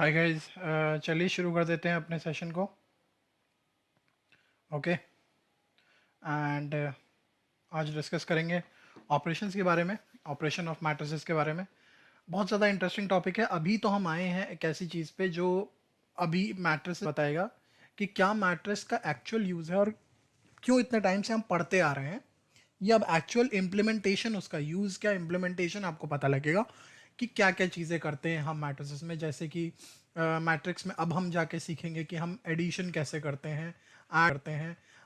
Hi guys, चलिए शुरू कर देते हैं अपने सेशन को। ओके। एंड आज डिस्कस करेंगे ऑपरेशंस के बारे में, ऑपरेशन ऑफ मैट्रिसेस के बारे में। बहुत ज़्यादा इंटरेस्टिंग टॉपिक है। अभी तो हम आए हैं एक ऐसी चीज़ पे जो अभी मैट्रिस बताएगा कि क्या मैट्रिस का एक्चुअल यूज़ है और क्यों इतने टाइम से हम पढ़ते आ रहे हैं। ये अब एक्चुअल इम्प्लीमेंटेशन, उसका यूज़ क्या, इम्प्लीमेंटेशन आपको पता लगेगा कि क्या क्या चीज़ें करते हैं हम मैट्रिसेस में। जैसे कि मैट्रिक्स में अब हम जाके सीखेंगे कि हम एडिशन कैसे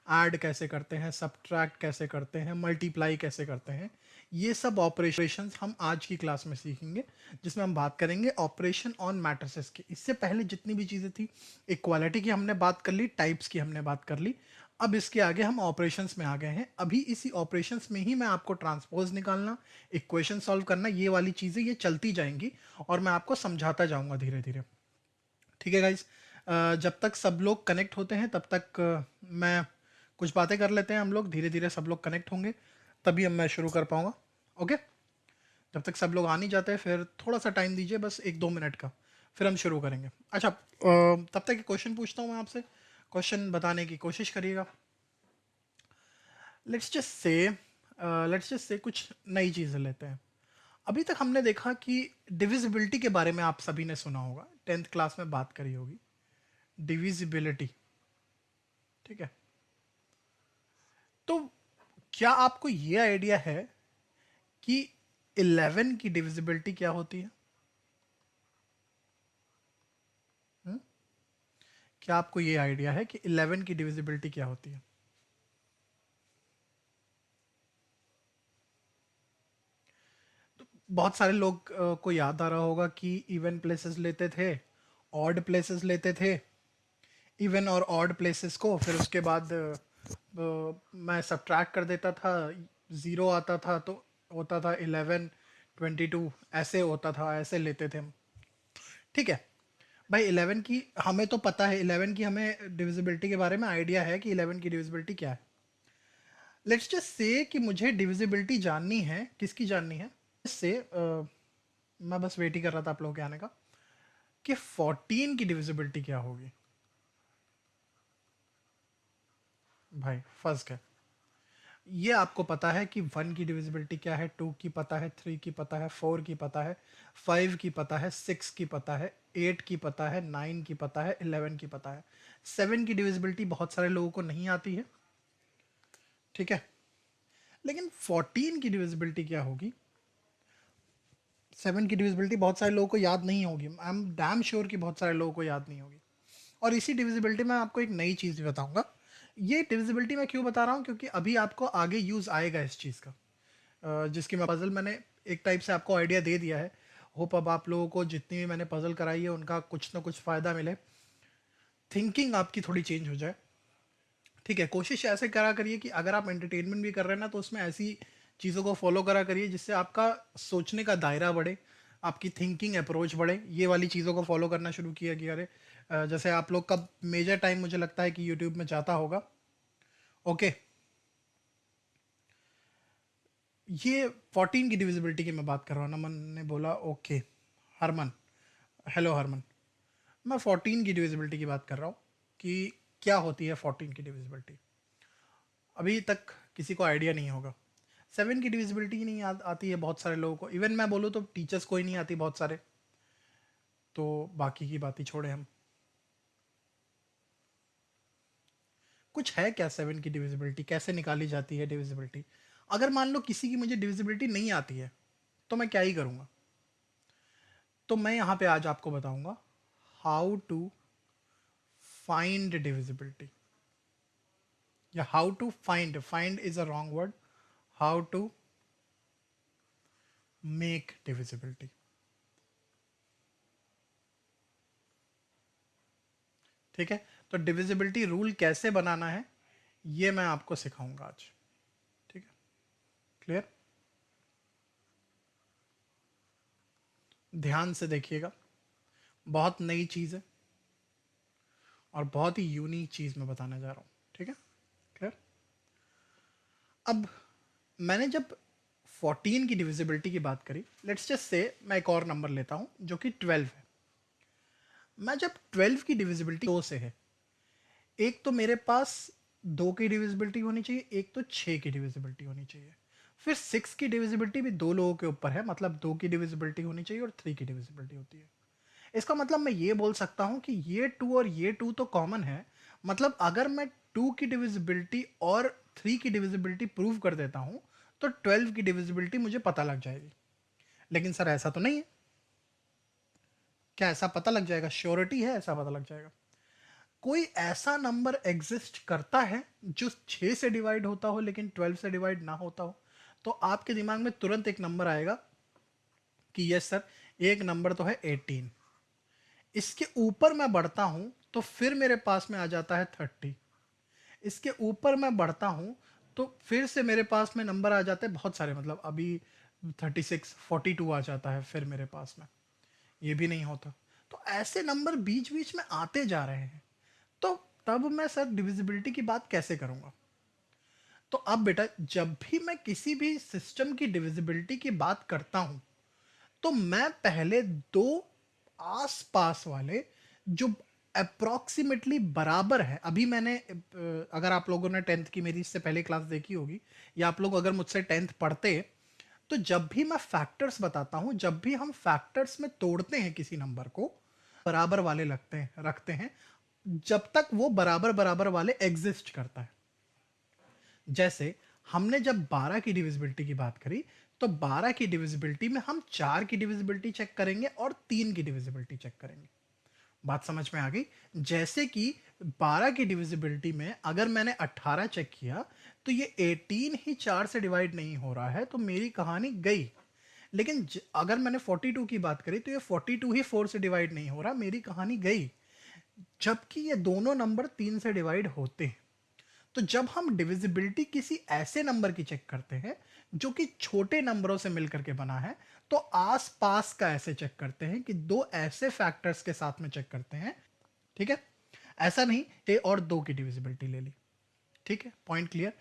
ऐड कैसे करते हैं, सब्ट्रैक्ट कैसे करते हैं, मल्टीप्लाई कैसे करते हैं। ये सब ऑपरेशंस हम आज की क्लास में सीखेंगे, जिसमें हम बात करेंगे ऑपरेशन ऑन मैट्रिसेस की। इससे पहले जितनी भी चीज़ें थी, इक्वालिटी की हमने बात कर ली, टाइप्स की हमने बात कर ली। अब इसके आगे हम ऑपरेशंस में आ गए हैं। अभी इसी ऑपरेशंस में ही मैं आपको ट्रांसपोज निकालना, इक्वेशन सॉल्व करना, ये वाली चीज़ें ये चलती जाएंगी और मैं आपको समझाता जाऊंगा धीरे धीरे। ठीक है गाइज। जब तक सब लोग कनेक्ट होते हैं तब तक मैं कुछ बातें कर लेते हैं। हम लोग धीरे धीरे सब लोग कनेक्ट होंगे तभी हम मैं शुरू कर पाऊंगा। ओके। जब तक सब लोग आ नहीं जाते फिर थोड़ा सा टाइम दीजिए, बस 1-2 मिनट का, फिर हम शुरू करेंगे। अच्छा, तब तक एक क्वेश्चन पूछता हूँ मैं आपसे, क्वेश्चन बताने की कोशिश करिएगा। लेट्स जस्ट से कुछ नई चीज़ें लेते हैं। अभी तक हमने देखा कि डिविजिबिलिटी के बारे में आप सभी ने सुना होगा, 10th क्लास में बात करी होगी, डिविजिबिलिटी। ठीक है। तो क्या आपको ये आइडिया है कि 11 की डिविजिबिलिटी क्या होती है? हुँ? क्या आपको ये आइडिया है कि 11 की डिविजिबिलिटी क्या होती है? बहुत सारे लोग को याद आ रहा होगा कि इवन प्लेसेस लेते थे, ऑड प्लेसेस लेते थे, इवन और ऑड प्लेसेस को, फिर उसके बाद मैं सब्ट्रैक्ट कर देता था, ज़ीरो आता था तो होता था 11, 22, ऐसे होता था, ऐसे लेते थे हम। ठीक है भाई। 11 की हमें तो पता है, 11 की हमें डिविजिबिलिटी के बारे में आइडिया है कि 11 की डिविजिबिलिटी क्या है। लेट्स जस्ट से कि मुझे डिविजिबिलिटी जाननी है, किसकी जाननी है? इससे मैं बस वेट ही कर रहा था आप लोगों के आने का, कि 14 की डिविजिबिलिटी क्या होगी। भाई फंस गए। ये आपको पता है कि 1 की डिविजिबिलिटी क्या है, 2 की पता है, 3 की पता है, 4 की पता है, 5 की पता है, 6 की पता है, 8 की पता है, 9 की पता है, 11 की पता है। 7 की डिविजिबिलिटी बहुत सारे लोगों को नहीं आती है। ठीक है। लेकिन 14 की डिविजिबिलिटी क्या होगी? 7 की डिविजिबिलिटी बहुत सारे लोगों को याद नहीं होगी। आई एम डैम श्योर कि बहुत सारे लोगों को याद नहीं होगी। और इसी डिविजिबिलिटी में आपको एक नई चीज़ भी बताऊंगा। ये डिविजिबिलिटी मैं क्यों बता रहा हूँ, क्योंकि अभी आपको आगे यूज़ आएगा इस चीज़ का। जिसकी मैं पज़ल मैंने एक टाइप से आपको आइडिया दे दिया है। होप अब आप लोगों को जितनी भी मैंने पज़ल कराई है उनका कुछ ना कुछ फ़ायदा मिले, थिंकिंग आपकी थोड़ी चेंज हो जाए। ठीक है। कोशिश ऐसे करा करिए कि अगर आप एंटरटेनमेंट भी कर रहे हैं ना, तो उसमें ऐसी चीज़ों को फॉलो करा करिए जिससे आपका सोचने का दायरा बढ़े, आपकी थिंकिंग अप्रोच बढ़े। ये वाली चीज़ों को फॉलो करना शुरू किया कि अरे, जैसे आप लोग का मेजर टाइम मुझे लगता है कि यूट्यूब में जाता होगा। ओके। ये 14 की डिविजिबिलिटी की मैं बात कर रहा हूँ। नमन ने बोला ओके। हरमन, हेलो हरमन। मैं 14 की डिविजिबिलिटी की बात कर रहा हूँ कि क्या होती है 14 की डिविजिबिलिटी। अभी तक किसी को आइडिया नहीं होगा। 7 की डिविजिबिलिटी ही नहीं आती है बहुत सारे लोगों को। इवन मैं बोलूँ तो टीचर्स को ही नहीं आती बहुत सारे। तो बाकी की बात ही छोड़े हम। कुछ है क्या 7 की डिविजिबिलिटी, कैसे निकाली जाती है डिविजिबिलिटी? अगर मान लो किसी की मुझे डिविजिबिलिटी नहीं आती है तो मैं क्या ही करूँगा? तो मैं यहाँ पे आज आपको बताऊंगा हाउ टू फाइंड डिविजिबिलिटी, या how to find is a wrong word, how to make divisibility. ठीक है। तो डिविजिबिलिटी रूल कैसे बनाना है ये मैं आपको सिखाऊंगा आज। ठीक है। क्लियर? ध्यान से देखिएगा। बहुत नई चीज़ है और बहुत ही यूनिक चीज़ मैं बताने जा रहा हूँ। ठीक है। क्लियर? अब मैंने जब 14 की डिविजिबिलिटी की बात करी, लेट्स जस्ट से मैं एक और नंबर लेता हूँ जो कि 12 है। मैं जब 12 की डिविजिबिलिटी 2 से है, एक तो मेरे पास 2 की डिविजिबिलिटी होनी चाहिए, एक तो 6 की डिविजिबिलिटी होनी चाहिए। फिर 6 की डिविजिबिलिटी भी दो लोगों के ऊपर है, मतलब 2 की डिविजिबिलिटी होनी चाहिए और 3 की डिविजिबिलिटी होती है। इसका मतलब मैं ये बोल सकता हूं कि ये 2 और ये 2 तो कॉमन है, मतलब अगर मैं 2 की डिविजिबिलिटी और 3 की डिविजिबिलिटी प्रूव कर देता हूं तो 12 की डिविजिबिलिटी मुझे पता लग जाएगी। लेकिन सर ऐसा तो नहीं है। क्या ऐसा पता लग जाएगा? श्योरिटी है ऐसा पता लग जाएगा? कोई ऐसा नंबर एग्जिस्ट करता है जो 6 से डिवाइड होता हो लेकिन 12 से डिवाइड ना होता हो? तो आपके दिमाग में तुरंत एक नंबर आएगा कि यस सर, एक नंबर तो है 18। इसके ऊपर मैं बढ़ता हूं तो फिर मेरे पास में आ जाता है 30। इसके ऊपर मैं बढ़ता हूं तो फिर से मेरे पास में नंबर आ जाते हैं बहुत सारे, मतलब अभी 36 42 आ जाता है फिर मेरे पास में। ये भी नहीं होता। तो ऐसे नंबर बीच बीच में आते जा रहे हैं। तो तब मैं सर डिविजिबिलिटी की बात कैसे करूंगा? तो अब बेटा, जब भी मैं किसी भी सिस्टम की डिविजिबिलिटी की बात करता हूं तो मैं पहले दो आसपास वाले जो अप्रोक्सीमेटली बराबर है, अभी मैंने अगर आप लोगों ने 10th की मेरी इससे पहले क्लास देखी होगी, या आप लोग अगर मुझसे 10th पढ़ते, तो जब भी मैं फैक्टर्स बताता हूं, जब भी हम फैक्टर्स में तोड़ते हैं किसी नंबर को, बराबर वाले लगते हैं रखते हैं जब तक वो बराबर बराबर वाले एग्जिस्ट करता है। जैसे हमने जब 12 की डिविजिबिलिटी की बात करी, तो 12 की डिविजिबिलिटी में हम 4 की डिविजिबिलिटी चेक करेंगे और 3 की डिविजिबिलिटी चेक करेंगे। बात समझ में आ गई? जैसे कि 12 की डिविजिबिलिटी में अगर मैंने 18 चेक किया तो ये 18 ही 4 से डिवाइड नहीं हो रहा है, तो मेरी कहानी गई। लेकिन अगर मैंने 42 की बात करी तो ये 42 ही 4 से डिवाइड नहीं हो रहा, मेरी कहानी गई। जबकि ये दोनों नंबर 3 से डिवाइड होते हैं। तो जब हम डिविजिबिलिटी किसी ऐसे नंबर की चेक करते हैं जो कि छोटे नंबरों से मिलकर के बना है, तो आसपास का ऐसे चेक करते हैं कि दो ऐसे फैक्टर्स के साथ में चेक करते हैं। ठीक है? ऐसा नहीं ए और दो की डिविजिबिलिटी ले ली। ठीक है, पॉइंट क्लियर?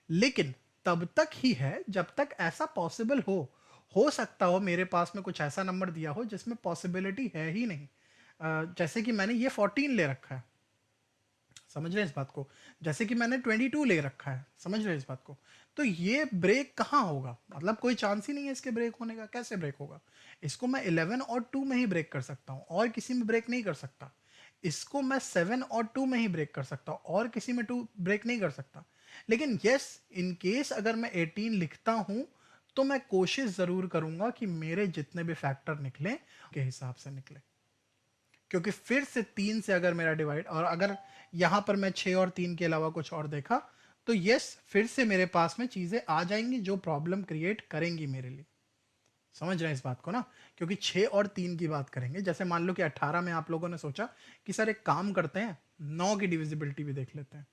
लेकिन तब तक ही है जब तक ऐसा पॉसिबल हो सकता हो मेरे पास में कुछ ऐसा नंबर दिया हो जिसमें पॉसिबिलिटी है ही नहीं। जैसे कि मैंने ये 14 ले रखा है, समझ रहे हैं इस बात को? जैसे कि मैंने 22 ले रखा है, समझ रहे हैं इस बात को? तो ये ब्रेक कहाँ होगा? मतलब कोई चांस ही नहीं है इसके ब्रेक होने का। कैसे ब्रेक होगा? इसको मैं 11 और 2 में ही ब्रेक कर सकता हूँ, और किसी में ब्रेक नहीं कर सकता। इसको मैं 7 और 2 में ही ब्रेक कर सकता हूँ, और किसी में 2 ब्रेक नहीं कर सकता। लेकिन यस, इन केस अगर मैं 18 लिखता हूँ तो मैं कोशिश ज़रूर करूँगा कि मेरे जितने भी फैक्टर निकलें के हिसाब से निकले, क्योंकि फिर से 3 से अगर मेरा डिवाइड, और अगर यहाँ पर मैं 6 और 3 के अलावा कुछ और देखा, तो यस, फिर से मेरे पास में चीज़ें आ जाएंगी जो प्रॉब्लम क्रिएट करेंगी मेरे लिए। समझ रहे हैं इस बात को ना? क्योंकि 6 और 3 की बात करेंगे। जैसे मान लो कि 18 में आप लोगों ने सोचा कि सर एक काम करते हैं, 9 की डिविजिबिलिटी भी देख लेते हैं।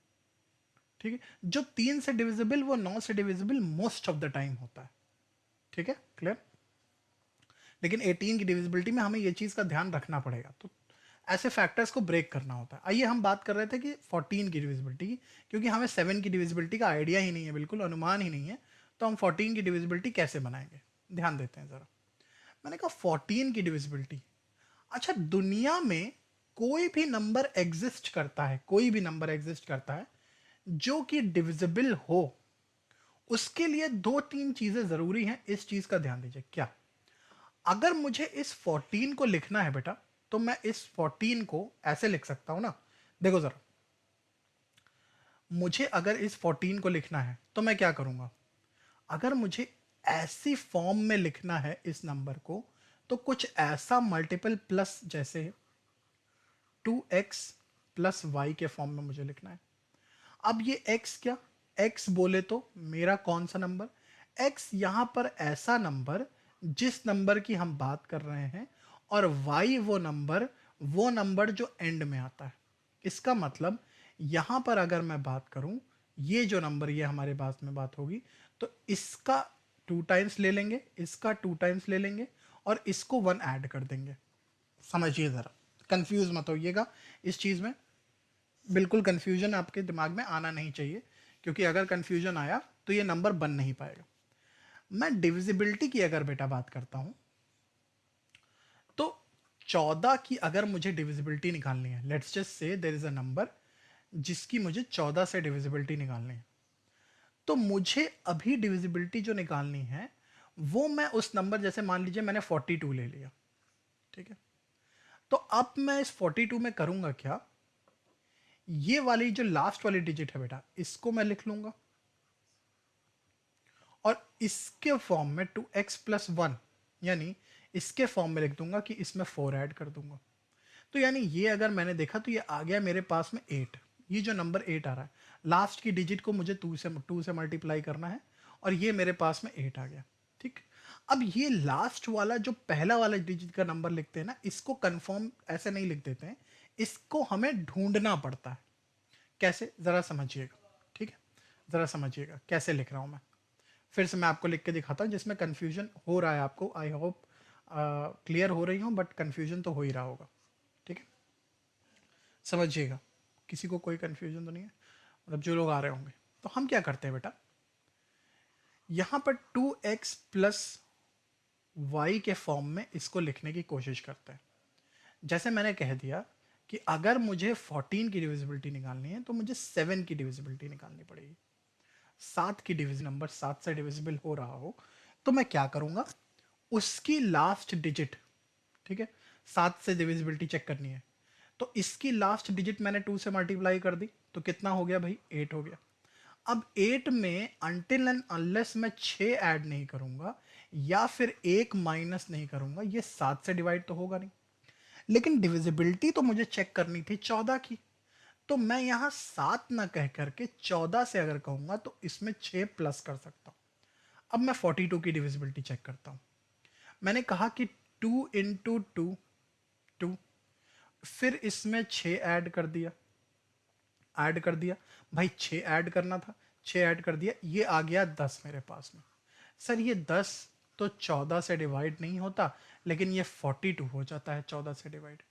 ठीक है? जो 3 से डिविजिबल वो 9 से divisible most of the time होता है। ठीक है, क्लियर? लेकिन 18 की डिविजिबिलिटी में हमें ये चीज़ का ध्यान रखना पड़ेगा। तो ऐसे फैक्टर्स को ब्रेक करना होता है। आइए हम बात कर रहे थे कि 14 की डिविजिबिलिटी की, क्योंकि हमें 7 की डिविजिबिलिटी का आइडिया ही नहीं है, बिल्कुल अनुमान ही नहीं है। तो हम 14 की डिविजिबिलिटी कैसे बनाएंगे, ध्यान देते हैं ज़रा। मैंने कहा 14 की डिविजिबिलिटी। अच्छा, दुनिया में कोई भी नंबर एग्जिस्ट करता है, कोई भी नंबर एग्जिस्ट करता है जो कि डिविजिबल हो, उसके लिए दो तीन चीज़ें ज़रूरी हैं। इस चीज़ का ध्यान दीजिए। क्या? अगर मुझे इस 14 को लिखना है बेटा, तो मैं इस 14 को ऐसे लिख सकता हूं ना। देखो जरा, मुझे अगर इस 14 को लिखना है तो मैं क्या करूंगा? अगर मुझे ऐसी फॉर्म में लिखना है इस नंबर को, तो कुछ ऐसा मल्टीपल प्लस, जैसे 2x प्लस वाई के फॉर्म में मुझे लिखना है। अब ये x क्या? x बोले तो मेरा कौन सा नंबर? x यहां पर ऐसा नंबर जिस नंबर की हम बात कर रहे हैं, और y वो नंबर जो एंड में आता है। इसका मतलब यहां पर अगर मैं बात करूं, ये जो नंबर, ये हमारे पास में बात होगी, तो इसका 2 टाइम्स ले लेंगे, इसका 2 टाइम्स ले लेंगे, और इसको 1 ऐड कर देंगे। समझिए ज़रा, कंफ्यूज मत होइएगा इस चीज़ में। बिल्कुल कंफ्यूजन आपके दिमाग में आना नहीं चाहिए, क्योंकि अगर कंफ्यूजन आया तो ये नंबर बन नहीं पाएगा। मैं डिविजिबिलिटी की अगर बेटा बात करता हूं, तो 14 की अगर मुझे डिविजिबिलिटी निकालनी है, let's just say there is a number जिसकी मुझे 14 से डिविजिबिलिटी निकालनी है, तो मुझे अभी डिविजिबिलिटी जो निकालनी है वो मैं उस नंबर, जैसे मान लीजिए मैंने 42 ले लिया, ठीक है, तो अब मैं इस 42 में करूंगा क्या, ये वाली जो लास्ट वाली डिजिट है बेटा, इसको मैं लिख लूंगा और इसके फॉर्म में 2x+1, यानी इसके फॉर्म में लिख दूंगा कि इसमें 4 ऐड कर दूंगा। तो यानी ये अगर मैंने देखा तो ये आ गया मेरे पास में 8। ये जो नंबर 8 आ रहा है, लास्ट की डिजिट को मुझे 2 से मल्टीप्लाई करना है और ये मेरे पास में 8 आ गया, ठीक। अब ये लास्ट वाला जो पहला वाला डिजिट का नंबर लिखते हैं ना, इसको कंफर्म ऐसे नहीं लिख देते हैं, इसको हमें ढूंढना पड़ता है। कैसे, जरा समझिएगा, ठीक है, जरा समझिएगा कैसे लिख रहा हूं मैं। फिर से मैं आपको लिख के दिखाता हूँ, जिसमें कंफ्यूजन हो रहा है आपको, आई होप क्लियर हो रही हूँ, बट कंफ्यूजन तो हो ही रहा होगा, ठीक है, समझिएगा, किसी को कोई कंफ्यूजन तो नहीं है, मतलब जो लोग आ रहे होंगे। तो हम क्या करते हैं बेटा, यहाँ पर 2x+y के फॉर्म में इसको लिखने की कोशिश करते हैं। जैसे मैंने कह दिया कि अगर मुझे 14 की डिविजिबिलिटी निकालनी है तो मुझे 7 की डिविजिबिलिटी निकालनी पड़ेगी। 7 की डिविजन, नंबर 7 से डिविजिबल हो रहा हो तो मैं क्या करूंगा, उसकी लास्ट डिजिट, ठीक है, 7 से डिविजिबिलिटी चेक करनी है, तो इसकी लास्ट डिजिट मैंने 2 से मल्टीप्लाई कर दी, तो कितना हो गया भाई, 8 हो गया। अब 8 में अनटिल एंड अनलेस मैं 6 ऐड नहीं करूंगा या फिर 1 माइनस नहीं करूंगा, ये 7 से डिवाइड तो होगा नहीं। लेकिन डिविजिबिलिटी तो मुझे चेक करनी थी 14 की, तो मैं यहां 7 ना कह करके 14 से अगर कहूंगा तो इसमें 6 प्लस कर सकता हूं। अब मैं 42 की डिविजिबिलिटी चेक करता हूं। मैंने कहा कि 2 इंटू 2, 2, फिर इसमें 6 ऐड कर दिया, ऐड कर दिया भाई, 6 ऐड करना था, 6 ऐड कर दिया, ये आ गया 10 मेरे पास में। सर ये 10 तो 14 से डिवाइड नहीं होता, लेकिन ये 42 हो जाता है 14 से डिवाइड,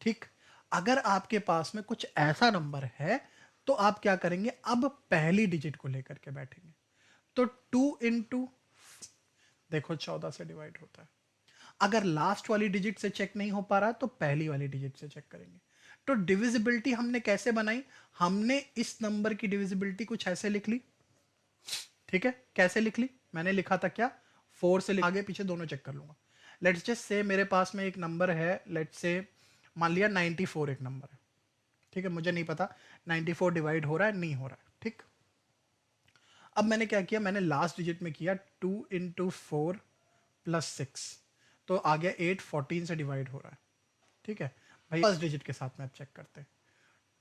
ठीक। अगर आपके पास में कुछ ऐसा नंबर है तो आप क्या करेंगे, अब पहली डिजिट को लेकर के बैठेंगे, तो 2 इंटू, देखो 14 से डिवाइड होता है। अगर लास्ट वाली डिजिट से चेक नहीं हो पा रहा तो पहली वाली डिजिट से चेक करेंगे। तो डिविजिबिलिटी हमने कैसे बनाई, हमने इस नंबर की डिविजिबिलिटी कुछ ऐसे लिख ली, ठीक है, कैसे लिख ली, मैंने लिखा था क्या, 4 से आगे पीछे दोनों चेक कर लूंगा। लेट्स जस्ट से मेरे पास में एक नंबर है, लेट्स से मान लिया 94 एक नंबर है, ठीक है, मुझे नहीं पता 94 डिवाइड हो रहा है नहीं हो रहा है, ठीक। अब मैंने क्या किया, मैंने लास्ट डिजिट में किया 2 इंटू 4+6, तो आ गया 8, 14 से डिवाइड हो रहा है, ठीक है भाई। फर्स्ट डिजिट के साथ में आप चेक करते हैं,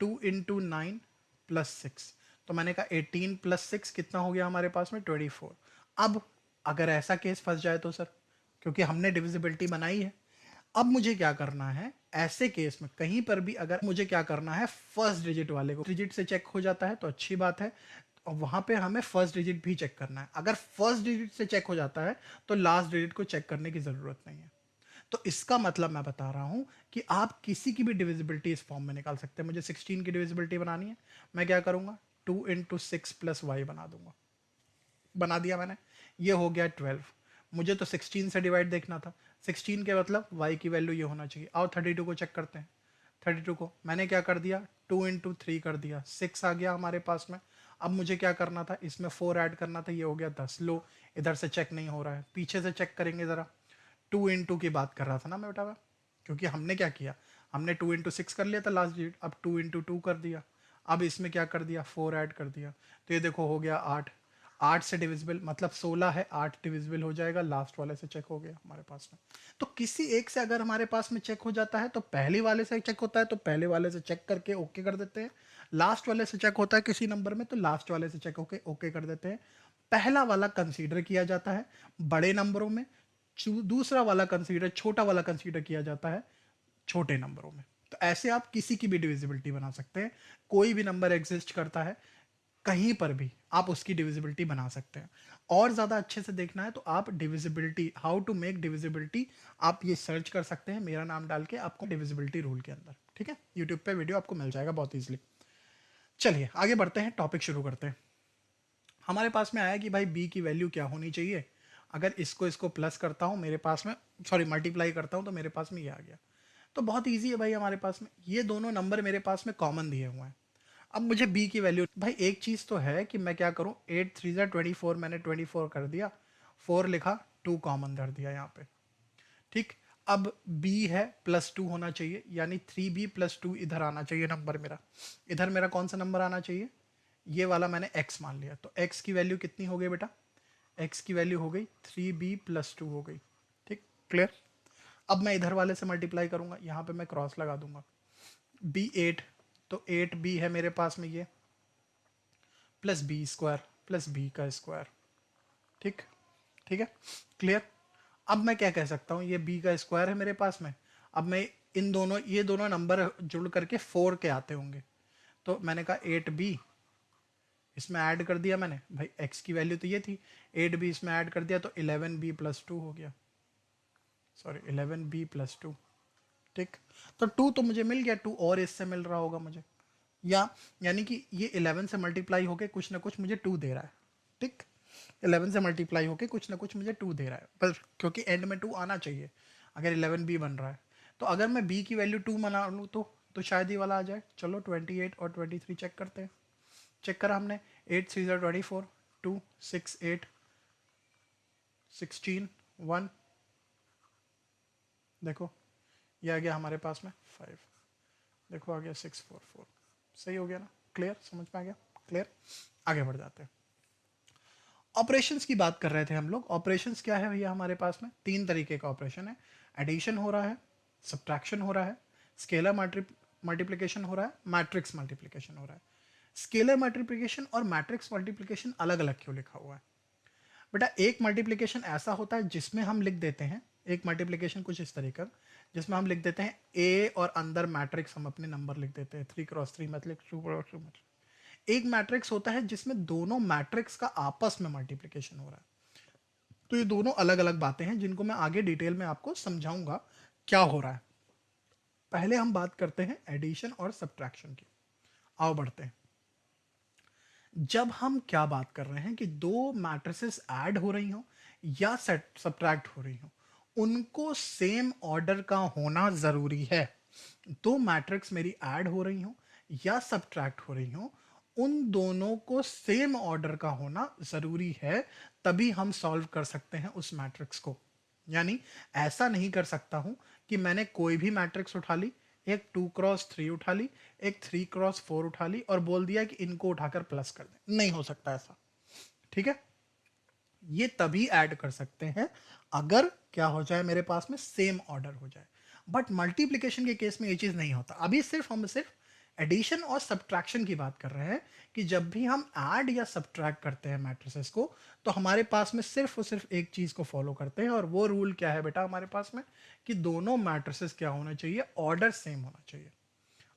2 इंटू 9+6, तो मैंने कहा 18+6 कितना हो गया हमारे पास में, 24। अब अगर ऐसा केस फंस जाए तो सर, क्योंकि हमने डिविजिबिलिटी बनाई है, अब मुझे क्या करना है, ऐसे केस में कहीं पर भी अगर मुझे क्या करना है, फर्स्ट डिजिट वाले को डिजिट से चेक हो जाता है तो अच्छी बात है, और वहां पे हमें फर्स्ट डिजिट भी चेक करना है। अगर फर्स्ट डिजिट से चेक हो जाता है तो लास्ट डिजिट को चेक करने की जरूरत नहीं है। तो इसका मतलब मैं बता रहा हूं कि आप किसी की भी डिविजिबिलिटी इस फॉर्म में निकाल सकते हैं। मुझे 16 की डिविजिबिलिटी बनानी है, मैं क्या करूंगा, 2 इंटू 6+y बना दूंगा, बना दिया मैंने, ये हो गया 12। मुझे तो 16 से डिवाइड देखना था, 16 के मतलब y की वैल्यू ये होना चाहिए। आओ 32 को चेक करते हैं, 32 को मैंने क्या कर दिया, 2 इंटू 3 कर दिया, 6 आ गया हमारे पास में। अब मुझे क्या करना था, इसमें 4 ऐड करना था, ये हो गया 10। लो इधर से चेक नहीं हो रहा है, पीछे से चेक करेंगे ज़रा। 2 इंटू की बात कर रहा था ना मैं बेटा, क्योंकि हमने क्या किया, हमने 2 इंटू 6 कर लिया था लास्ट डिजिट, अब 2 इंटू 2 कर दिया, अब इसमें क्या कर दिया, 4 ऐड कर दिया, तो ये देखो हो गया 8। 8 से डिविजिबल मतलब 16 है, 8 डिविजिबल हो जाएगा, लास्ट वाले से चेक हो गया हमारे पास में। तो किसी एक से अगर हमारे पास में चेक हो जाता है तो पहले वाले से चेक होता है तो पहले वाले से चेक करके ओके कर देते हैं, लास्ट वाले से चेक होता है किसी नंबर में तो लास्ट वाले से चेक होके ओके कर देते हैं। पहला वाला कंसीडर किया जाता है बड़े नंबरों में, दूसरा वाला कंसीडर, छोटा वाला कंसीडर किया जाता है छोटे नंबरों में। तो ऐसे आप किसी की भी डिविजिबिलिटी बना सकते हैं, कोई भी नंबर एग्जिस्ट करता है कहीं पर भी आप उसकी डिविजिबिलिटी बना सकते हैं। और ज़्यादा अच्छे से देखना है तो आप divisibility, how to make divisibility, आप ये सर्च कर सकते हैं मेरा नाम डाल के, आपको डिविजिबिलिटी रूल के अंदर, ठीक है, यूट्यूब पे वीडियो आपको मिल जाएगा बहुत ईजिली। चलिए आगे बढ़ते हैं, टॉपिक शुरू करते हैं। हमारे पास में आया कि भाई बी की वैल्यू क्या होनी चाहिए, अगर इसको इसको प्लस करता हूँ मेरे पास में, सॉरी मल्टीप्लाई करता हूँ तो मेरे पास में ये आ गया। तो बहुत ईजी है भाई, हमारे पास में ये दोनों नंबर मेरे पास में कॉमन दिए हुए हैं। अब मुझे बी की वैल्यू, भाई एक चीज़ तो है कि मैं क्या करूँ, 8 3 ज़ा 24, मैंने 24 कर दिया, 4 लिखा, 2 कॉमन धर दिया यहाँ पे। ठीक, अब b है +2 होना चाहिए, यानी 3b+2 इधर आना चाहिए नंबर मेरा। इधर मेरा कौन सा नंबर आना चाहिए, ये वाला मैंने x मान लिया, तो x की वैल्यू कितनी हो गई बेटा, x की वैल्यू हो गई 3b+2 हो गई। ठीक, क्लियर। अब मैं इधर वाले से मल्टीप्लाई करूंगा, यहाँ पे मैं क्रॉस लगा दूंगा, b 8, तो 8b है मेरे पास में ये, plus B square plus B का स्क्वायर। ठीक, ठीक है, क्लियर। अब मैं क्या कह सकता हूँ, ये b का स्क्वायर है मेरे पास में। अब मैं इन दोनों, ये दोनों नंबर जुड़ करके 4 के आते होंगे, तो मैंने कहा 8b इसमें ऐड कर दिया मैंने, भाई x की वैल्यू तो ये थी, 8b इसमें ऐड कर दिया तो 11b+2 हो गया, सॉरी 11b+2। ठीक, तो 2 तो मुझे मिल गया, 2 और इससे मिल रहा होगा मुझे, या यानी कि ये 11 से मल्टीप्लाई होके कुछ ना कुछ मुझे 2 दे रहा है। ठीक, 11 से मल्टीप्लाई होके कुछ ना कुछ मुझे 2 दे रहा है, पर क्योंकि एंड में 2 आना चाहिए अगर 11b बन रहा है। तो अगर मैं b की वैल्यू 2 बना लूँ तो शायद ये वाला आ जाए। चलो 28 और 23 चेक करते हैं। चेक करा हमने, 8 3 ज़ा 24, 2 6 8 16 1, देखो ये आ गया हमारे पास में 5, देखो आ गया 6 4 4, सही हो गया ना, क्लियर, समझ में आ गया, क्लियर। आगे बढ़ जाते हैं। ऑपरेशंस की बात कर रहे थे हम लोग। ऑपरेशंस क्या है भैया, हमारे पास में 3 तरीके का ऑपरेशन है। एडिशन हो रहा है, सब्ट्रैक्शन हो रहा है, स्केलर मल्टीप्लिकेशन हो रहा है, मैट्रिक्स मल्टीप्लिकेशन हो रहा है। स्केलर मल्टीप्लिकेशन और मैट्रिक्स मल्टीप्लिकेशन अलग अलग क्यों लिखा हुआ है बेटा? एक मल्टीप्लिकेशन ऐसा होता है जिसमें हम लिख देते हैं, एक मल्टीप्लिकेशन कुछ इस तरीके का जिसमें हम लिख देते हैं ए और अंदर मैट्रिक्स हम अपने नंबर लिख देते हैं, 3 × 3 मतलब 2 × 2 मतलब। एक मैट्रिक्स होता है जिसमें दोनों मैट्रिक्स का आपस में मल्टीप्लिकेशन हो रहा है। तो ये दोनों अलग अलग बातें हैं जिनको मैं आगे डिटेल में आपको समझाऊंगा क्या हो रहा है। पहले हम बात करते हैं एडिशन और सब्ट्रैक्शन की। आओ बढ़ते हैं। जब हम क्या बात कर रहे हैं कि दो मैट्रिसेस ऐड हो रही हो या सब्ट्रैक्ट हो रही हो, उनको सेम ऑर्डर का होना जरूरी है। दो मैट्रिक्स मेरी ऐड हो रही हो या सब्ट्रैक्ट हो रही हो, उन दोनों को सेम ऑर्डर का होना जरूरी है, तभी हम सॉल्व कर सकते हैं उस मैट्रिक्स को। यानी ऐसा नहीं कर सकता हूं कि मैंने कोई भी मैट्रिक्स उठा ली, एक 2 × 3 उठा ली, एक 3 × 4 उठा ली और बोल दिया कि इनको उठाकर प्लस कर दें। नहीं हो सकता ऐसा, ठीक है। ये तभी ऐड कर सकते हैं अगर क्या हो जाए, मेरे पास में सेम ऑर्डर हो जाए। बट मल्टीप्लिकेशन के केस में ये चीज नहीं होता। अभी हम सिर्फ एडिशन और सब्ट्रैक्शन की बात कर रहे हैं कि जब भी हम ऐड या सब्ट्रैक्ट करते हैं मैट्रिसेस को, तो हमारे पास में सिर्फ और सिर्फ एक चीज को फॉलो करते हैं, और वो रूल क्या है बेटा हमारे पास में, कि दोनों मैट्रिसेस क्या होना चाहिए, ऑर्डर सेम होना चाहिए।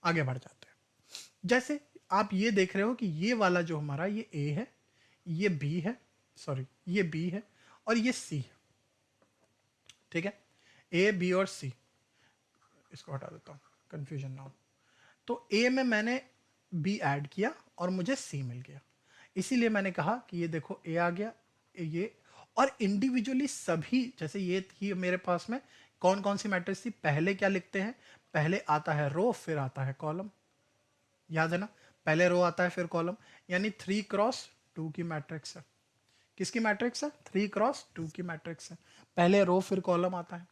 आगे बढ़ जाते हैं। जैसे आप ये देख रहे हो कि ये वाला जो हमारा, ये ए है, ये बी है, सॉरी ये बी है और ये सी है, ठीक है। ए बी और सी, इसको हटा देता हूं कंफ्यूजन ना हो। तो ए में मैंने बी ऐड किया और मुझे सी मिल गया, इसीलिए मैंने कहा कि ये देखो ए आ गया, ये। और इंडिविजुअली सभी, जैसे ये थी मेरे पास में कौन कौन सी मैट्रिक्स थी, पहले क्या लिखते हैं, पहले आता है रो फिर आता है कॉलम, याद है ना, पहले रो आता है फिर कॉलम, यानी 3 × 2 की मैट्रिक्स है। किसकी मैट्रिक्स है, 3 × 2 की मैट्रिक्स है, पहले रो फिर कॉलम आता है।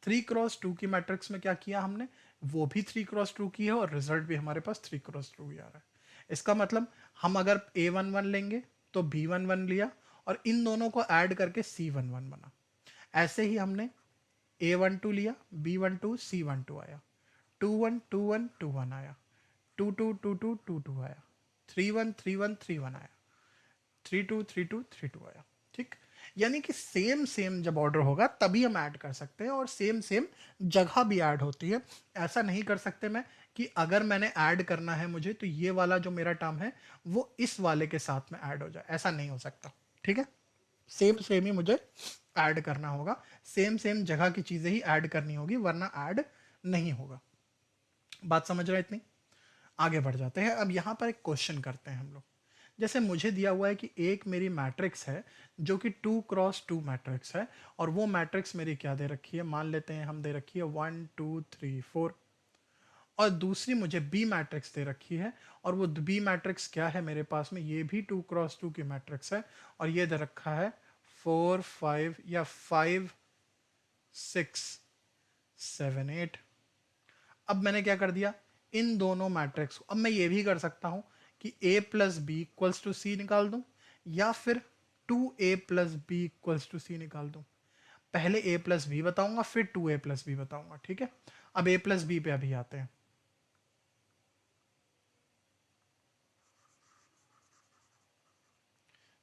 3 × 2 की मैट्रिक्स में क्या किया हमने, वो भी 3 × 2 की है और रिजल्ट भी हमारे पास 3 × 2 ही आ रहा है। इसका मतलब हम अगर A11 लेंगे तो B11 लिया और इन दोनों को ऐड करके C11 बना। ऐसे ही हमने A12 लिया, B12 C12 आया, 21 21 21 आया, 22 22 22 आया, 31 31 31 आया, 32 32 32 आया। ठीक, यानी कि सेम सेम जब ऑर्डर होगा तभी हम ऐड कर सकते हैं, और सेम सेम जगह भी ऐड होती है। ऐसा नहीं कर सकते मैं कि अगर मैंने ऐड करना है मुझे, तो ये वाला जो मेरा टर्म है वो इस वाले के साथ में ऐड हो जाए, ऐसा नहीं हो सकता। ठीक है, सेम सेम ही मुझे ऐड करना होगा, सेम सेम जगह की चीजें ही ऐड करनी होगी, वरना ऐड नहीं होगा। बात समझ रहे हैं इतनी? आगे बढ़ जाते हैं। अब यहां पर एक क्वेश्चन करते हैं हम लोग। जैसे मुझे दिया हुआ है कि एक मेरी मैट्रिक्स है जो कि 2x2 मैट्रिक्स है, और वो मैट्रिक्स मेरी क्या दे रखी है, मान लेते हैं हम दे रखी है 1 2 3 4, और दूसरी मुझे बी मैट्रिक्स दे रखी है, और वो बी मैट्रिक्स क्या है मेरे पास में, ये भी 2x2 की मैट्रिक्स है, और ये दे रखा है 4 5 या 5 6 7 8। अब मैंने क्या कर दिया, इन दोनों मैट्रिक्स को, अब मैं ये भी कर सकता हूं कि a plus B equals to C निकाल दूं, या फिर 2a plus B equals to C निकाल दूं। पहले a प्लस बी बताऊंगा, फिर 2a प्लस बी बताऊंगा, ठीक है। अब a प्लस बी पे अभी आते हैं।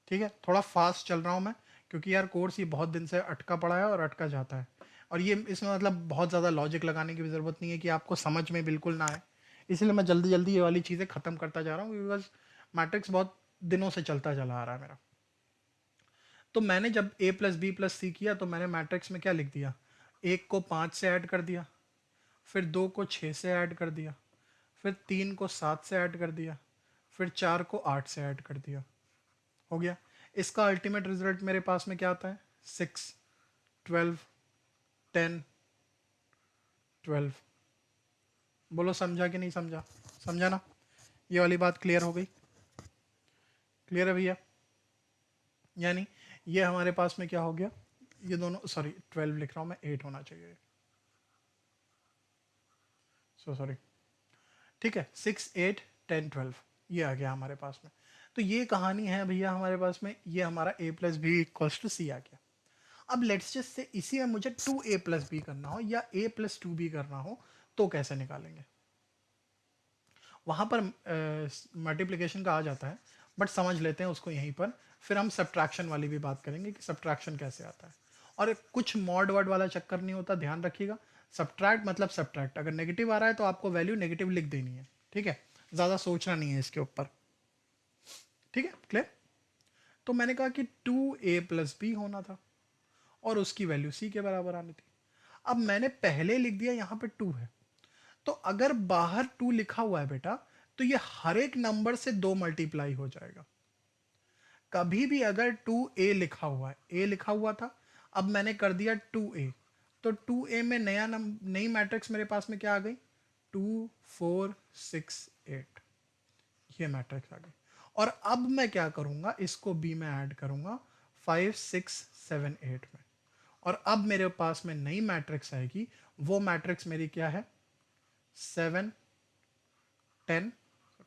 ठीक है, थोड़ा फास्ट चल रहा हूँ मैं, क्योंकि यार कोर्स ये बहुत दिन से अटका पड़ा है और अटका जाता है, और ये इसमें मतलब बहुत ज़्यादा लॉजिक लगाने की भी ज़रूरत नहीं है कि आपको समझ में बिल्कुल ना आए, इसलिए मैं जल्दी जल्दी ये वाली चीज़ें ख़त्म करता जा रहा हूँ, बिकॉज मैट्रिक्स बहुत दिनों से चलता चला आ रहा है मेरा। तो मैंने जब a प्लस बी प्लस सी किया, तो मैंने मैट्रिक्स में क्या लिख दिया, एक को 5 से ऐड कर दिया, फिर 2 को 6 से ऐड कर दिया, फिर 3 को 7 से ऐड कर दिया, फिर 4 को 8 से ऐड कर दिया। हो गया। इसका अल्टीमेट रिजल्ट मेरे पास में क्या आता है, 6 12 10 12। बोलो समझा कि नहीं समझा, समझा ना, ये वाली बात क्लियर हो गई, क्लियर है भैया। यानी ये हमारे पास में क्या हो गया, ये दोनों, सॉरी 12 लिख रहा हूँ मैं, 8 होना चाहिए, सो सॉरी। ठीक है, 6 8 10 12, ये आ गया हमारे पास में। तो ये कहानी है भैया हमारे पास में, ये हमारा a plus B equals to C आ गया। अब लेट्स जस्ट से इसी में मुझे 2a प्लस बी करना हो या a प्लस 2b करना हो, तो कैसे निकालेंगे। वहाँ पर मल्टीप्लिकेशन का आ जाता है, बट समझ लेते हैं उसको यहीं पर, फिर हम सब्ट्रैक्शन वाली भी बात करेंगे कि सब्ट्रैक्शन कैसे आता है। और कुछ मॉड वर्ड वाला चक्कर नहीं होता, ध्यान रखिएगा। सब्ट्रैक्ट मतलब सब्ट्रैक्ट, अगर नेगेटिव आ रहा है तो आपको वैल्यू नेगेटिव लिख देनी है, ठीक है, ज़्यादा सोचना नहीं है इसके ऊपर, ठीक है, क्लियर। तो मैंने कहा कि 2a प्लस बी होना था, और उसकी वैल्यू c के बराबर आनी थी। अब मैंने पहले लिख दिया यहाँ पे 2 है, तो अगर बाहर 2 लिखा हुआ है बेटा, तो ये हर एक नंबर से 2 मल्टीप्लाई हो जाएगा। कभी भी अगर 2a लिखा हुआ है, a लिखा हुआ था, अब मैंने कर दिया 2a, तो 2a में नई मैट्रिक्स मेरे पास में क्या आ गई, 2 4 6 8, ये मैट्रिक्स आ गई। और अब मैं क्या करूंगा, इसको b में ऐड करूंगा 5 6 7 8 में, और अब मेरे पास में नई मैट्रिक्स आएगी, वो मैट्रिक्स मेरी क्या है, 7 10,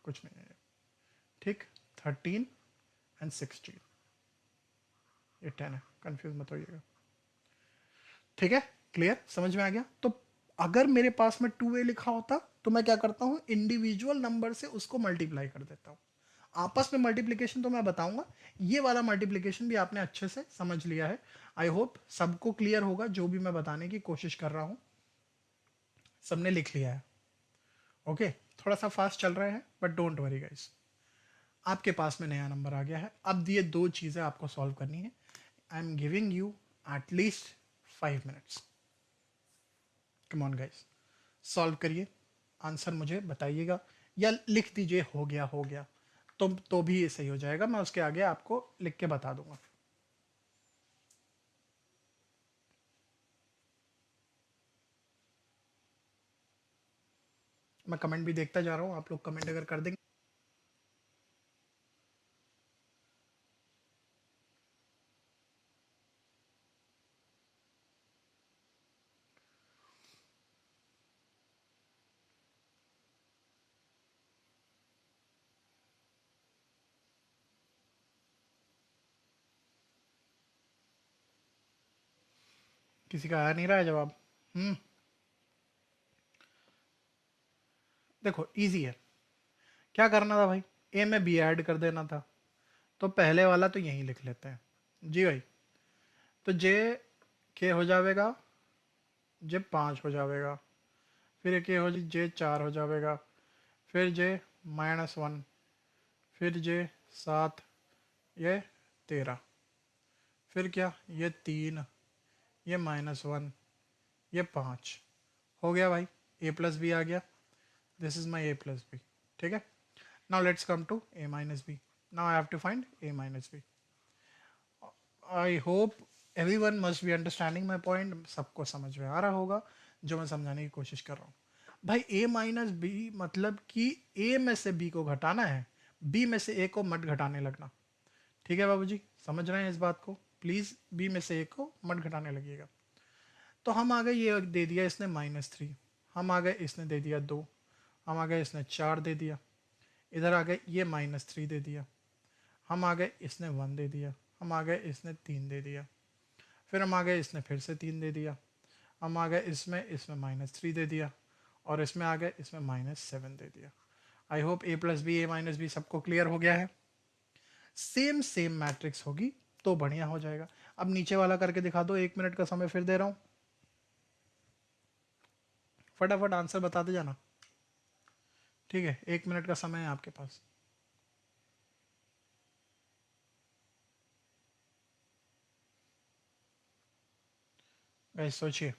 कुछ नहीं है, ठीक, 13 एंड 16, ये 10 है, कंफ्यूज मत होइएगा, ठीक है, क्लियर, समझ में आ गया। तो अगर मेरे पास में 2a लिखा होता, तो मैं क्या करता हूँ, इंडिविजुअल नंबर से उसको मल्टीप्लाई कर देता हूँ। आपस में मल्टीप्लिकेशन तो मैं बताऊंगा, ये वाला मल्टीप्लिकेशन भी आपने अच्छे से समझ लिया है। आई होप सबको क्लियर होगा, जो भी मैं बताने की कोशिश कर रहा हूँ सबने लिख लिया है। ओके, थोड़ा सा फास्ट चल रहे हैं, बट डोंट वरी गाइस, आपके पास में नया नंबर आ गया है। अब ये दो चीज़ें आपको सॉल्व करनी है। I am giving you at least 5 minutes, come on guys, solve करिए, आंसर मुझे बताइएगा, या लिख दीजिए हो गया हो गया, तो भी ये सही हो जाएगा, मैं उसके आगे आपको लिख के बता दूंगा। मैं कमेंट भी देखता जा रहा हूँ, आप लोग कमेंट अगर कर देंगे। किसी का आ नहीं रहा है जवाब। देखो इजी है, क्या करना था भाई, ए में बी ऐड कर देना था, तो पहले वाला तो यहीं लिख लेते हैं जी भाई। तो जे के हो जाएगा, जे 5 हो जाएगा, फिर के हो जे 4 हो जाएगा, फिर जे -1, फिर जे 7, ये 13, फिर क्या, ये 3, ये -1, ये 5, हो गया भाई, ए प्लस बी आ गया, this is my A plus B, ठीक है। Now let's come to A minus B. Now I have to find a minus B. I hope everyone must be understanding my point. सबको समझ में आ रहा होगा जो मैं समझाने की कोशिश कर रहा हूँ. भाई a माइनस बी मतलब कि a में से b को घटाना है, b में से a को मत घटाने लगना. ठीक है बाबूजी, समझ रहे हैं इस बात को? प्लीज़ b में से a को मत घटाने लगिएगा. तो हम आ गए, ये दे दिया इसने -3, हम आ गए इसने दे दिया 2, हम आ गए इसने 4 दे दिया, इधर आ गए ये -3 दे दिया, हम आ गए इसने 1 दे दिया, हम आ गए इसने 3 दे दिया, फिर हम आ गए इसने फिर से 3 दे दिया, हम आ गए इसमें -3 दे दिया, और इसमें आ गए इसमें -7 दे दिया. I hope a plus B a minus B सबको क्लियर हो गया है. सेम सेम मैट्रिक्स होगी तो बढ़िया हो जाएगा. अब नीचे वाला करके दिखा दो. 1 मिनट का समय फिर दे रहा हूँ, फटाफट आंसर बताते जाना. ठीक है, 1 मिनट का समय है आपके पास. गाइस सोचिए.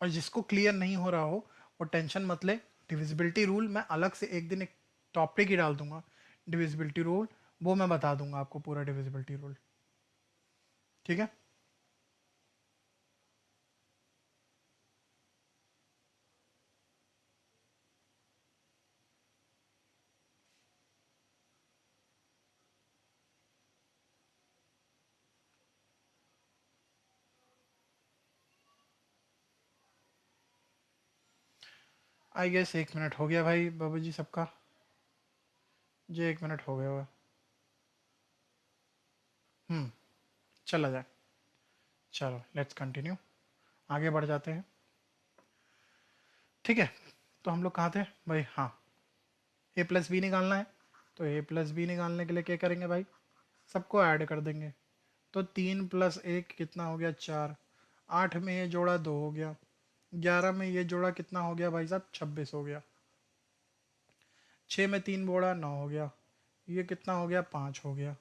और जिसको क्लियर नहीं हो रहा हो वो टेंशन मत ले. डिविजिबिलिटी रूल मैं अलग से एक दिन एक टॉपिक ही डाल दूंगा. डिविजिबिलिटी रूल वो मैं बता दूंगा आपको, पूरा डिविजिबिलिटी रूल. ठीक है. आई गेस 1 मिनट हो गया भाई बाबू जी सबका. जी 1 मिनट हो गया होगा. चला जाए. चलो लेट्स कंटिन्यू, आगे बढ़ जाते हैं. ठीक है, तो हम लोग कहाँ थे भाई? हाँ, a प्लस बी निकालना है. तो a प्लस बी निकालने के लिए क्या करेंगे भाई? सबको ऐड कर देंगे. तो 3 + 1 कितना हो गया? 4. 8 में ये जोड़ा 2 हो गया. 11 में ये जोड़ा कितना हो गया भाई साहब? 26 हो गया. 6 में 3 बोड़ा 9 हो गया. ये कितना हो गया? 5 हो गया.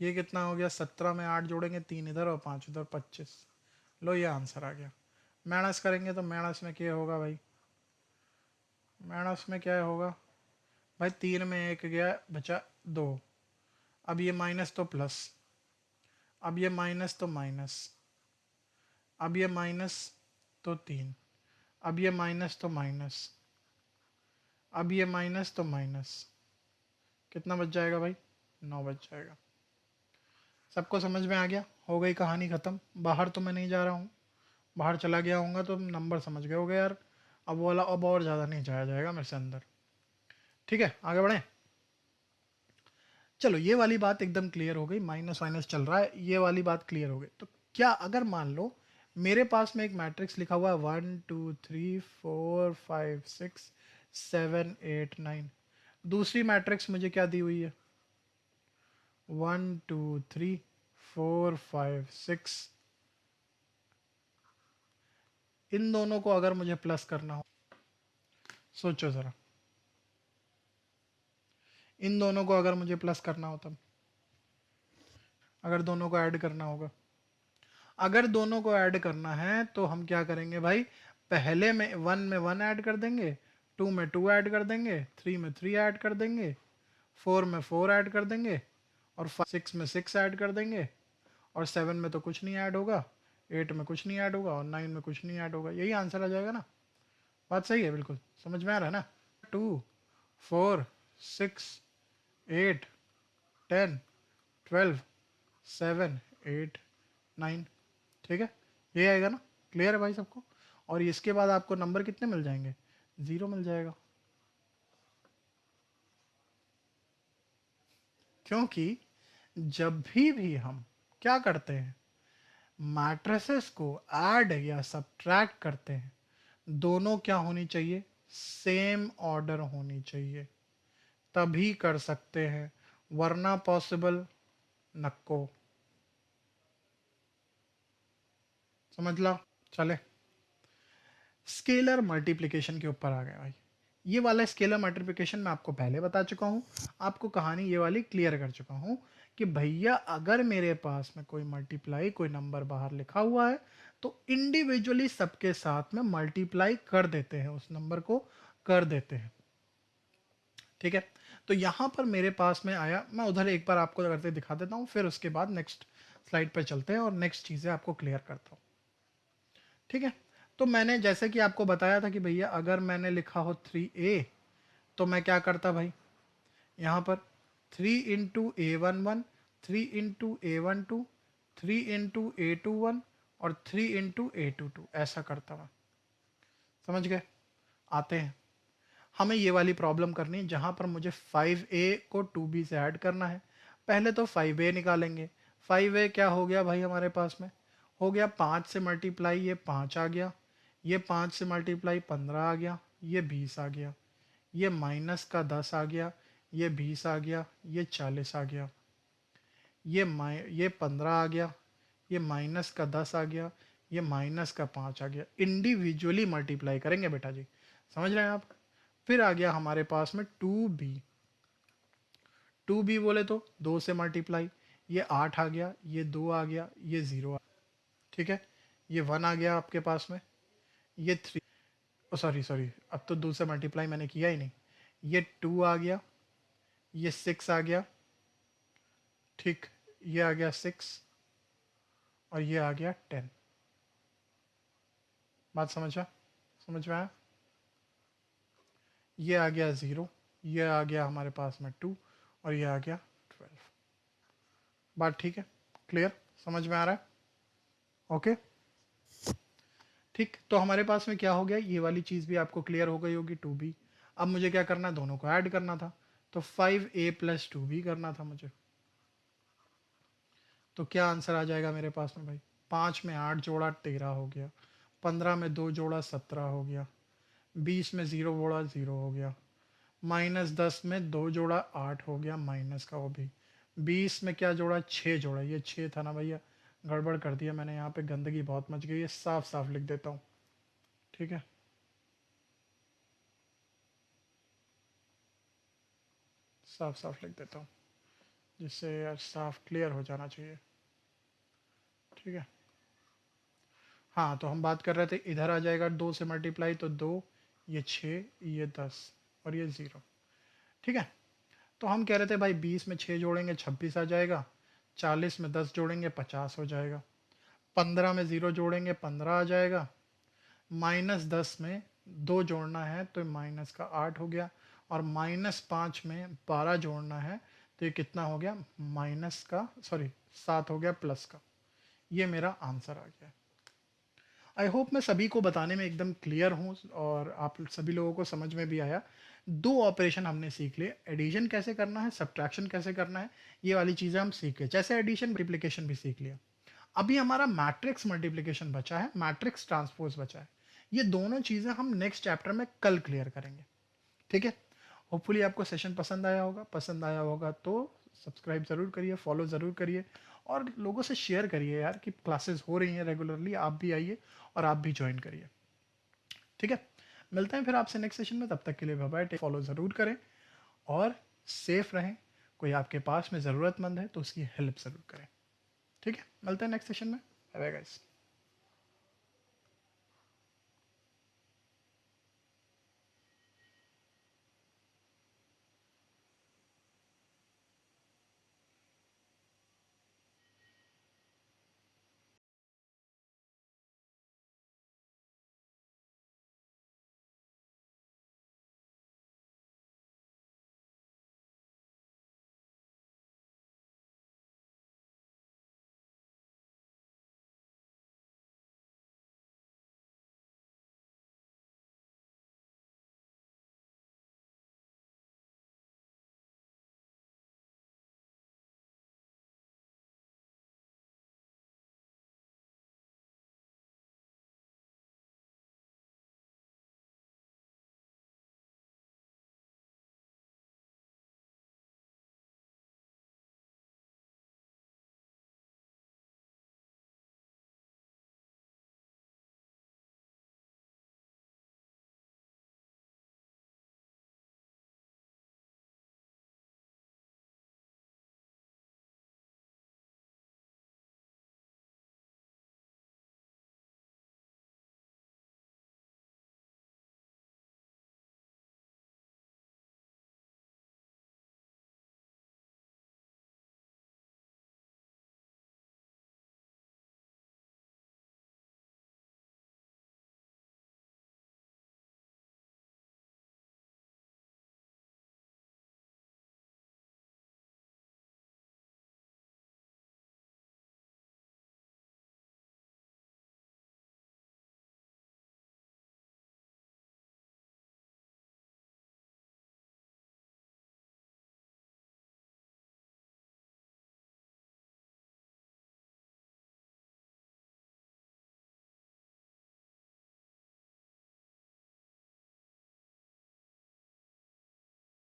ये कितना हो गया? 17 में 8 जोड़ेंगे, 3 इधर और 5 उधर, 25. लो ये आंसर आ गया. माइनस करेंगे तो माइनस में क्या होगा भाई? माइनस में क्या होगा भाई? 3 में 1 गया, बचा 2. अब ये माइनस तो प्लस, अब ये माइनस तो माइनस, अब ये माइनस तो 3, अब ये माइनस तो माइनस, अब ये माइनस तो माइनस. कितना बच जाएगा भाई? 9 बच जाएगा. सबको समझ में आ गया? हो गई कहानी ख़त्म. बाहर तो मैं नहीं जा रहा हूँ, बाहर चला गया हूँगा तो नंबर समझ गए होगे यार. अब वाला अब और ज़्यादा नहीं जाया जाएगा मेरे से अंदर. ठीक है, आगे बढ़ें. चलो ये वाली बात एकदम क्लियर हो गई. माइनस माइनस चल रहा है, ये वाली बात क्लियर हो गई. तो क्या अगर मान लो मेरे पास में एक मैट्रिक्स लिखा हुआ है 1 2 3 4 5 6 7 8 9. दूसरी मैट्रिक्स मुझे क्या दी हुई है? 1 2 3 4 5 6. इन दोनों को अगर मुझे प्लस करना हो, सोचो ज़रा, इन दोनों को अगर मुझे प्लस करना हो तब, अगर दोनों को ऐड करना होगा, अगर दोनों को ऐड करना है तो हम क्या करेंगे भाई? पहले में 1 में 1 ऐड कर देंगे, 2 में 2 ऐड कर देंगे, 3 में 3 ऐड कर देंगे, 4 में 4 ऐड कर देंगे, और 6 में 6 ऐड कर देंगे, और 7 में तो कुछ नहीं ऐड होगा, 8 में कुछ नहीं ऐड होगा, और 9 में कुछ नहीं ऐड होगा. यही आंसर आ जाएगा ना? बात सही है? बिल्कुल समझ में आ रहा है ना? 2 4 6 8 10 12 7 8 9. ठीक है, ये आएगा ना? क्लियर है भाई सबको? और इसके बाद आपको नंबर कितने मिल जाएंगे? 0 मिल जाएगा. क्योंकि जब भी हम क्या करते हैं, मैट्रिसेस को ऐड या सब्ट्रैक्ट करते हैं, दोनों क्या होनी चाहिए? सेम ऑर्डर होनी चाहिए, तभी कर सकते हैं, वरना पॉसिबल नक्को. समझ लो. चले, स्केलर मल्टीप्लिकेशन के ऊपर आ गए भाई. ये वाला स्केलर मल्टीप्लिकेशन मैं आपको पहले बता चुका हूँ, आपको कहानी ये वाली क्लियर कर चुका हूँ कि भैया अगर मेरे पास में कोई मल्टीप्लाई, कोई नंबर बाहर लिखा हुआ है तो इंडिविजुअली सबके साथ में मल्टीप्लाई कर देते हैं उस नंबर को. कर देते हैं। ठीक है, तो यहाँ पर मेरे पास में आया, मैं उधर एक बार आपको करते दिखा देता हूँ, फिर उसके बाद नेक्स्ट स्लाइड पर चलते हैं और नेक्स्ट चीज़ें आपको क्लियर करता हूँ। ठीक है, तो मैंने जैसे कि आपको बताया था कि भैया अगर मैंने लिखा हो 3a, तो मैं क्या करता भाई, यहाँ पर 3 × A11, 3 × A12, 3 × A21 और 3 × A22, ऐसा करता मैं। समझ गए? आते हैं, हमें ये वाली प्रॉब्लम करनी है जहाँ पर मुझे 5a को 2b से ऐड करना है। पहले तो 5a निकालेंगे। 5a क्या हो गया भाई हमारे पास में, हो गया 5 से मल्टीप्लाई, ये 5 आ गया, ये 5 से मल्टीप्लाई 15 आ गया, ये 20 आ गया, ये माइनस का 10 आ गया, ये 20 आ गया, ये 40 आ गया, ये 15 आ गया, ये माइनस का 10 आ गया, ये माइनस का 5 आ गया। इंडिविजुअली मल्टीप्लाई करेंगे बेटा जी, समझ रहे हैं आप? फिर आ गया हमारे पास में 2b। 2b बोले तो 2 से मल्टीप्लाई, ये 8 आ गया, ये 2 आ गया, ये 0 आ गया। ठीक है, ये 1 आ गया आपके पास में, ये 3, सॉरी सॉरी, अब तो 2 से मल्टीप्लाई मैंने किया ही नहीं, ये 2 आ गया, ये 6 आ गया, ठीक, ये आ गया 6 और ये आ गया 10। बात समझ में आया? ये आ गया 0, ये आ गया हमारे पास में 2 और ये आ गया 12। बात ठीक है? क्लियर? समझ में आ रहा है? ओके, ठीक। तो हमारे पास में क्या हो गया, ये वाली चीज़ भी आपको क्लियर हो गई होगी, 2b। अब मुझे क्या करना है, दोनों को ऐड करना था, तो 5a + 2b करना था मुझे। तो क्या आंसर आ जाएगा मेरे पास में भाई, 5 में 8 जोड़ा 13 हो गया, 15 में 2 जोड़ा 17 हो गया, 20 में 0 जोड़ा 0 हो गया, -10 में 2 जोड़ा 8 हो गया, माइनस का वो भी, 20 में क्या जोड़ा, 6 जोड़ा, ये 6 था ना भैया, गड़बड़ कर दिया मैंने, यहाँ पे गंदगी बहुत मच गई है, साफ साफ लिख देता हूँ। ठीक है, साफ साफ लिख देता हूँ, जिससे यार साफ क्लियर हो जाना चाहिए। ठीक है, हाँ, तो हम बात कर रहे थे, इधर आ जाएगा 2 से मल्टीप्लाई, तो 2, ये 6, ये 10 और ये 0। ठीक है, तो हम कह रहे थे भाई 20 में 6 जोड़ेंगे 26 आ जाएगा, 40 में 10 जोड़ेंगे 50 हो जाएगा, 15 में 0 जोड़ेंगे 15 आ जाएगा, -10 में 2 जोड़ना है तो माइनस का 8 हो गया, और -5 में 12 जोड़ना है तो ये कितना हो गया, माइनस का, सॉरी 7 हो गया प्लस का। ये मेरा आंसर आ गया। आई होप मैं सभी को बताने में एकदम क्लियर हूँ और आप सभी लोगों को समझ में भी आया। दो ऑपरेशन हमने सीख लिए, एडिशन कैसे करना है, सब्ट्रैक्शन कैसे करना है, ये वाली चीज़ें हम सीख गए। जैसे एडिशन, मल्टीप्लिकेशन भी सीख लिया। अभी हमारा मैट्रिक्स मल्टीप्लिकेशन बचा है, मैट्रिक्स ट्रांसपोज बचा है। ये दोनों चीज़ें हम नेक्स्ट चैप्टर में कल क्लियर करेंगे। ठीक है, होपफुली आपको सेशन पसंद आया होगा। पसंद आया होगा तो सब्सक्राइब ज़रूर करिए, फॉलो ज़रूर करिए और लोगों से शेयर करिए यार कि क्लासेस हो रही हैं रेगुलरली, आप भी आइए और आप भी ज्वाइन करिए। ठीक है, मिलते हैं फिर आपसे नेक्स्ट सेशन में, तब तक के लिए बाय बाय। फॉलो ज़रूर करें और सेफ रहें। कोई आपके पास में ज़रूरतमंद है तो उसकी हेल्प ज़रूर करें। ठीक है, मिलते हैं नेक्स्ट सेशन में। Bye bye guys.